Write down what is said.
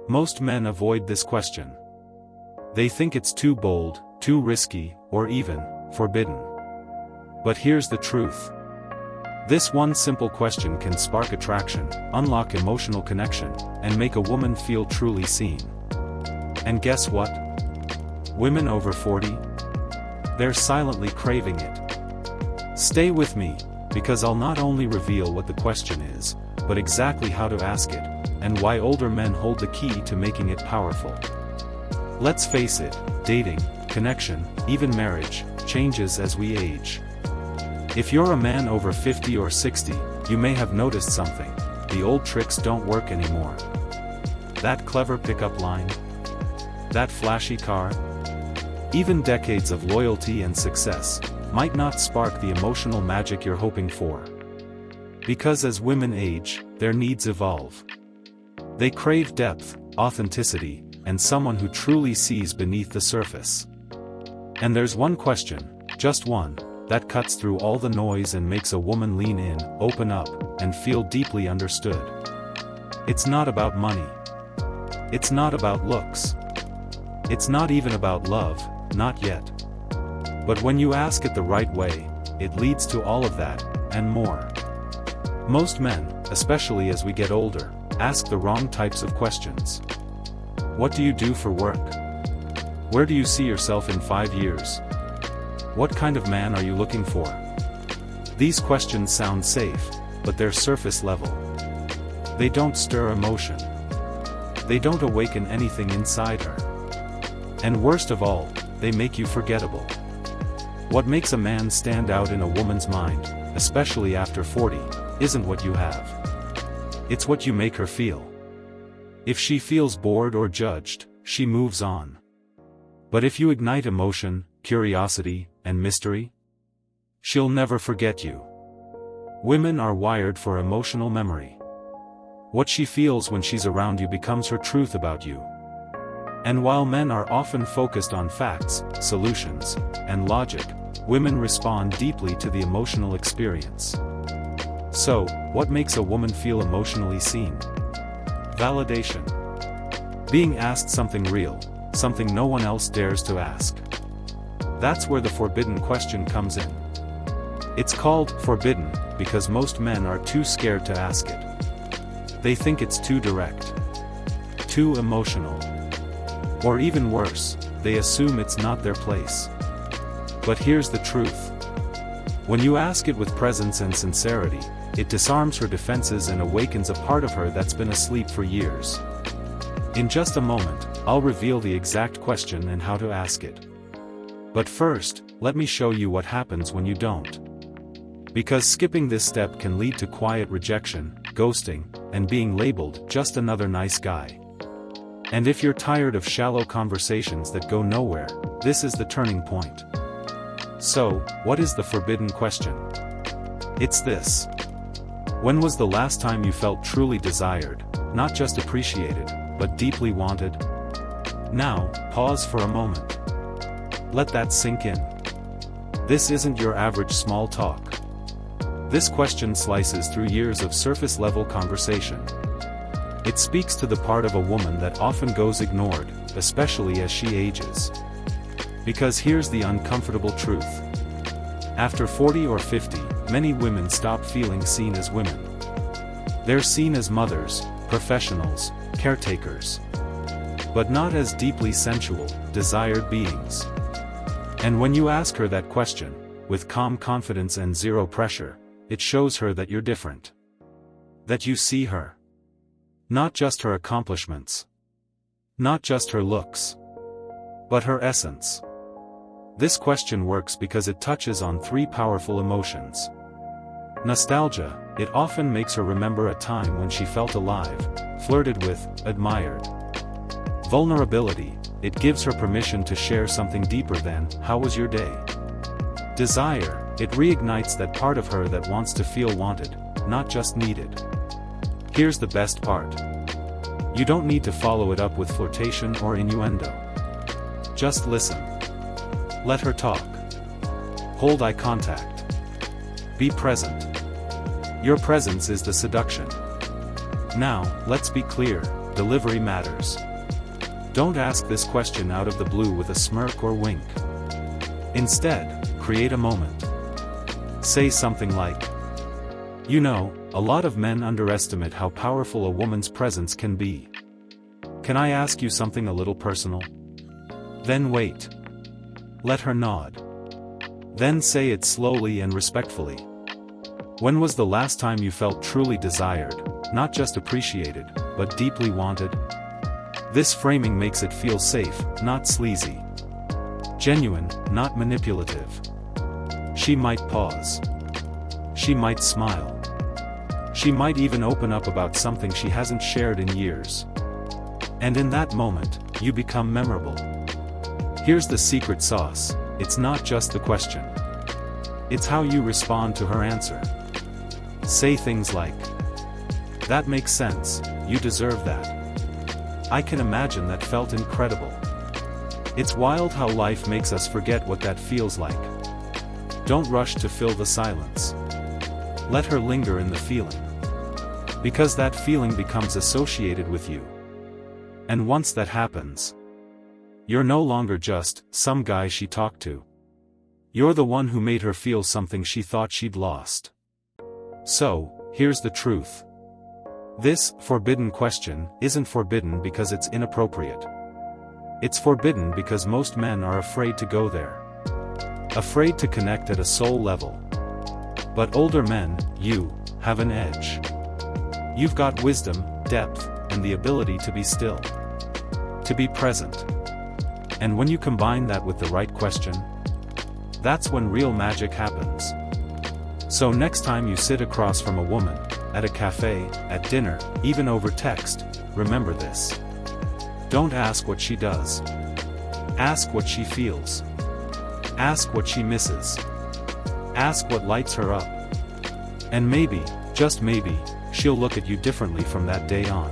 Most men avoid this question. They think it's too bold, too risky, or even forbidden. But here's the truth. This one simple question can spark attraction, unlock emotional connection, and make a woman feel truly seen. And guess what? Women over 40? They're silently craving it. Stay with me, because I'll not only reveal what the question is, but exactly how to ask it, and why older men hold the key to making it powerful. Let's face it, dating, connection, even marriage, changes as we age. If you're a man over 50 or 60, you may have noticed something. The old tricks don't work anymore. That clever pickup line? That flashy car? Even decades of loyalty and success might not spark the emotional magic you're hoping for. Because as women age, their needs evolve. They crave depth, authenticity, and someone who truly sees beneath the surface. And there's one question, just one, that cuts through all the noise and makes a woman lean in, open up, and feel deeply understood. It's not about money. It's not about looks. It's not even about love, not yet. But when you ask it the right way, it leads to all of that, and more. Most men, especially as we get older, ask the wrong types of questions. What do you do for work? Where do you see yourself in 5 years? What kind of man are you looking for? These questions sound safe, but they're surface level. They don't stir emotion. They don't awaken anything inside her. And worst of all, they make you forgettable. What makes a man stand out in a woman's mind, especially after 40, isn't what you have. It's what you make her feel. If she feels bored or judged, she moves on. But if you ignite emotion, curiosity, and mystery, she'll never forget you. Women are wired for emotional memory. What she feels when she's around you becomes her truth about you. And while men are often focused on facts, solutions, and logic, women respond deeply to the emotional experience. So, what makes a woman feel emotionally seen? Validation. Being asked something real, something no one else dares to ask. That's where the forbidden question comes in. It's called forbidden because most men are too scared to ask it. They think it's too direct, too emotional, or even worse, they assume it's not their place. But here's the truth. When you ask it with presence and sincerity, it disarms her defenses and awakens a part of her that's been asleep for years. In just a moment, I'll reveal the exact question and how to ask it. But first, let me show you what happens when you don't. Because skipping this step can lead to quiet rejection, ghosting, and being labeled just another nice guy. And if you're tired of shallow conversations that go nowhere, this is the turning point. So, what is the forbidden question? It's this. When was the last time you felt truly desired, not just appreciated, but deeply wanted? Now, pause for a moment. Let that sink in. This isn't your average small talk. This question slices through years of surface-level conversation. It speaks to the part of a woman that often goes ignored, especially as she ages. Because here's the uncomfortable truth. After 40 or 50, many women stop feeling seen as women. They're seen as mothers, professionals, caretakers. But not as deeply sensual, desired beings. And when you ask her that question, with calm confidence and zero pressure, it shows her that you're different. That you see her. Not just her accomplishments. Not just her looks. But her essence. This question works because it touches on 3 powerful emotions. Nostalgia, it often makes her remember a time when she felt alive, flirted with, admired. Vulnerability, it gives her permission to share something deeper than, "How was your day?" Desire, it reignites that part of her that wants to feel wanted, not just needed. Here's the best part. You don't need to follow it up with flirtation or innuendo. Just listen. Let her talk. Hold eye contact. Be present. Your presence is the seduction. Now, let's be clear, delivery matters. Don't ask this question out of the blue with a smirk or wink. Instead, create a moment. Say something like, "You know, a lot of men underestimate how powerful a woman's presence can be. Can I ask you something a little personal?" Then wait. Let her nod. Then say it slowly and respectfully. "When was the last time you felt truly desired, not just appreciated, but deeply wanted?" This framing makes it feel safe, not sleazy. Genuine, not manipulative. She might pause. She might smile. She might even open up about something she hasn't shared in years. And in that moment, you become memorable. Here's the secret sauce: it's not just the question. It's how you respond to her answer. Say things like, "That makes sense, you deserve that. I can imagine that felt incredible. It's wild how life makes us forget what that feels like." Don't rush to fill the silence. Let her linger in the feeling. Because that feeling becomes associated with you. And once that happens, you're no longer just some guy she talked to. You're the one who made her feel something she thought she'd lost. So, here's the truth. This forbidden question isn't forbidden because it's inappropriate. It's forbidden because most men are afraid to go there. Afraid to connect at a soul level. But older men, you have an edge. You've got wisdom, depth, and the ability to be still. To be present. And when you combine that with the right question, that's when real magic happens. So next time you sit across from a woman, at a cafe, at dinner, even over text, remember this. Don't ask what she does. Ask what she feels. Ask what she misses. Ask what lights her up. And maybe, just maybe, she'll look at you differently from that day on.